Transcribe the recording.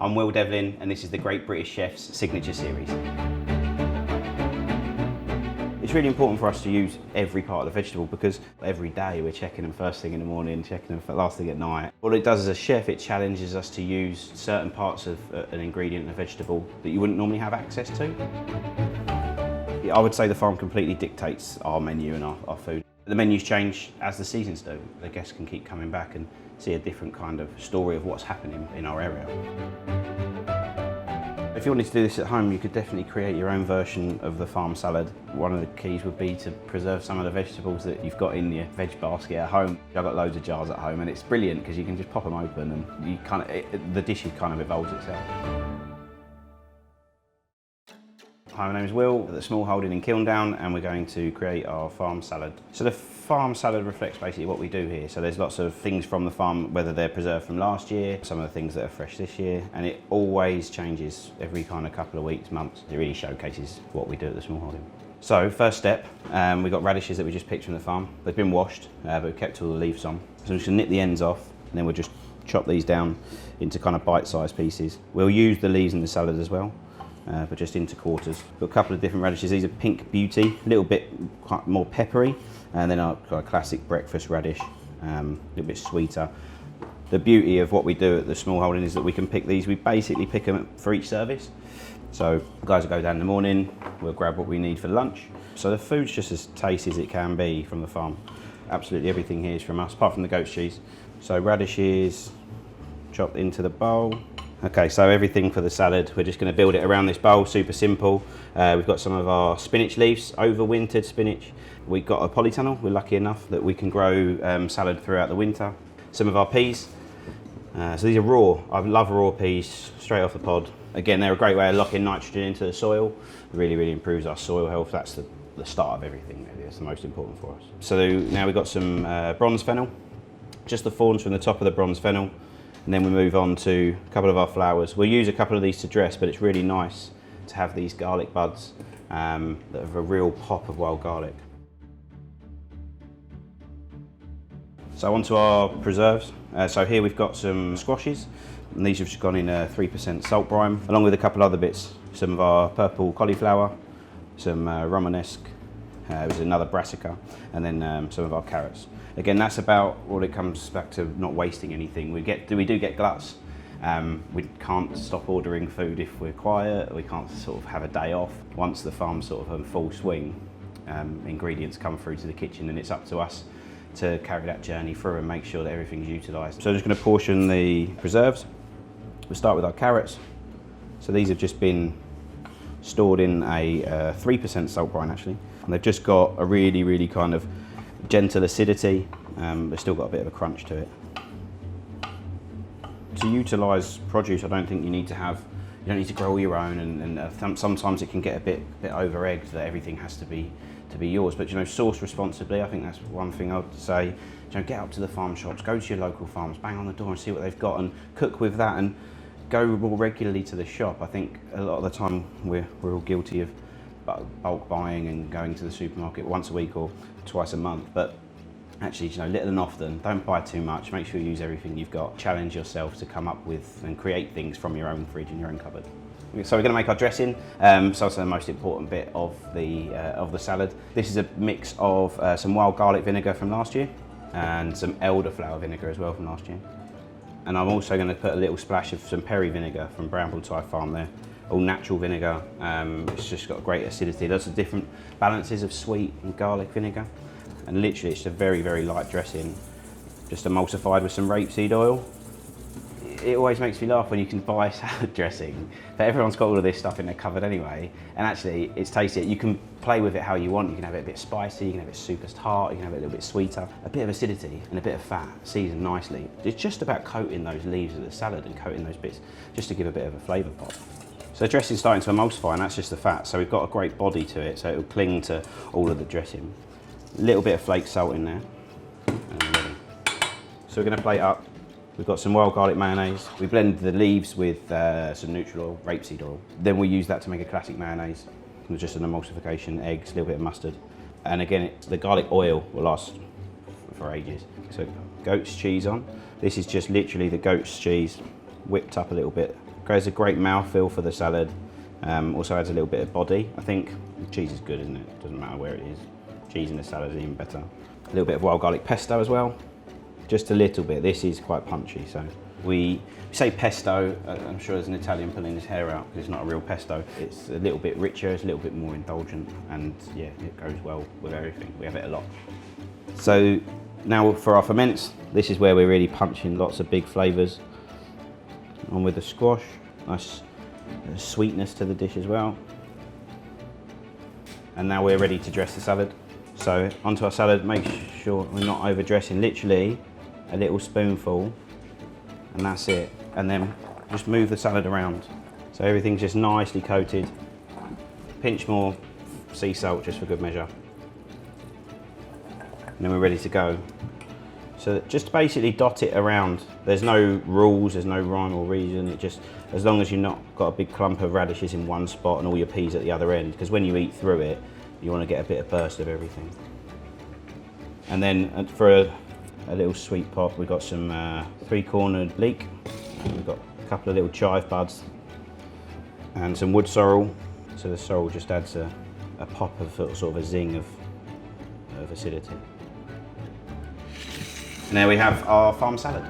I'm Will Devlin, and this is the Great British Chef's Signature Series. It's really important for us to use every part of the vegetable because every day we're checking them first thing in the morning, checking them last thing at night. What it does as a chef, it challenges us to use certain parts of an ingredient in a vegetable that you wouldn't normally have access to. I would say the farm completely dictates our menu and our food. The menus change as the seasons do. The guests can keep coming back and see a different kind of story of what's happening in our area. If you wanted to do this at home, you could definitely create your own version of the farm salad. One of the keys would be to preserve some of the vegetables that you've got in your veg basket at home. I've got loads of jars at home and it's brilliant because you can just pop them open and the dish kind of evolves itself. Hi, my name is Will at the small holding in Kilndown, and we're going to create our farm salad. So the farm salad reflects basically what we do here. So there's lots of things from the farm, whether they're preserved from last year, some of the things that are fresh this year, and it always changes every kind of couple of weeks, months. It really showcases what we do at the small holding. So first step, we've got radishes that we just picked from the farm. They've been washed, but we've kept all the leaves on. So we're just gonna nip the ends off, and then we'll just chop these down into kind of bite-sized pieces. We'll use the leaves in the salad as well. But just into quarters. Got a couple of different radishes. These are Pink Beauty, a little bit more peppery, and then our classic breakfast radish, a little bit sweeter. The beauty of what we do at the small holding is that we can pick these. We basically pick them for each service. So guys will go down in the morning, we'll grab what we need for lunch. So the food's just as tasty as it can be from the farm. Absolutely everything here is from us, apart from the goat's cheese. So radishes chopped into the bowl. Okay, so everything for the salad, we're just going to build it around this bowl, super simple. We've got some of our spinach leaves, overwintered spinach. We've got a polytunnel, we're lucky enough that we can grow salad throughout the winter. Some of our peas, so these are raw. I love raw peas, straight off the pod. Again, they're a great way of locking nitrogen into the soil. It really, really improves our soil health. That's the start of everything, really. That's the most important for us. So now we've got some bronze fennel, just the thorns from the top of the bronze fennel. And then we move on to a couple of our flowers. We'll use a couple of these to dress, but it's really nice to have these garlic buds that have a real pop of wild garlic. So onto our preserves. So here we've got some squashes, and these have just gone in a 3% salt brine, along with a couple other bits. Some of our purple cauliflower, some Romanesque, there's another brassica, and then some of our carrots. Again, that's about what it comes back to, not wasting anything. We do get gluts. We can't stop ordering food if we're quiet. We can't sort of have a day off. Once the farm's sort of in full swing, ingredients come through to the kitchen, and it's up to us to carry that journey through and make sure that everything's utilised. So I'm just going to portion the preserves. We'll start with our carrots. So these have just been stored in a 3% salt brine actually. And they've just got a really, really kind of gentle acidity, but still got a bit of a crunch to it. To utilise produce, I don't think you don't need to grow all your own, and sometimes it can get a bit over-egged that everything has to be yours. But source responsibly. I think that's one thing I'd say. Get up to the farm shops, go to your local farms, bang on the door and see what they've got, and cook with that, and go more regularly to the shop. I think a lot of the time we're all guilty of bulk buying and going to the supermarket once a week or twice a month, but actually, little and often, don't buy too much. Make sure you use everything you've got. Challenge yourself to come up with and create things from your own fridge and your own cupboard. So we're going to make our dressing. So that's the most important bit of the salad. This is a mix of some wild garlic vinegar from last year and some elderflower vinegar as well from last year. And I'm also going to put a little splash of some peri vinegar from Bramble Thai Farm there. All natural vinegar. It's just got great acidity. Lots of different balances of sweet and garlic vinegar. And literally it's a very, very light dressing, just emulsified with some rapeseed oil. It always makes me laugh when you can buy salad dressing, but everyone's got all of this stuff in their cupboard anyway, and actually it's tasty. You can play with it how you want. You can have it a bit spicy, you can have it super tart, you can have it a little bit sweeter. A bit of acidity and a bit of fat, seasoned nicely. It's just about coating those leaves of the salad and coating those bits, just to give a bit of a flavour pop. So the dressing's starting to emulsify, and that's just the fat, so we've got a great body to it, so it'll cling to all of the dressing. A little bit of flake salt in there. So we're going to plate up. We've got some wild garlic mayonnaise. We blend the leaves with some neutral oil, rapeseed oil. Then we use that to make a classic mayonnaise. With just an emulsification, eggs, a little bit of mustard. And again, the garlic oil will last for ages. So goat's cheese on. This is just literally the goat's cheese whipped up a little bit Creates a great mouthfeel for the salad. Also adds a little bit of body. I think cheese is good, isn't it? Doesn't matter where it is. Cheese in the salad is even better. A little bit of wild garlic pesto as well. Just a little bit. This is quite punchy, so we say pesto. I'm sure there's an Italian pulling his hair out because it's not a real pesto. It's a little bit richer, it's a little bit more indulgent, and yeah, it goes well with everything. We have it a lot. So now for our ferments, this is where we're really punching lots of big flavours. On with the squash, nice sweetness to the dish as well. And now we're ready to dress the salad. So onto our salad, make sure we're not overdressing, literally a little spoonful, and that's it. And then just move the salad around. So everything's just nicely coated. Pinch more sea salt just for good measure. And then we're ready to go. So just basically dot it around. There's no rules, there's no rhyme or reason. It just, as long as you've not got a big clump of radishes in one spot and all your peas at the other end, because when you eat through it, you want to get a bit of burst of everything. And then for a little sweet pop, we've got some 3-cornered leek. We've got a couple of little chive buds and some wood sorrel. So the sorrel just adds a pop of sort of a zing of acidity. And there we have our farm salad.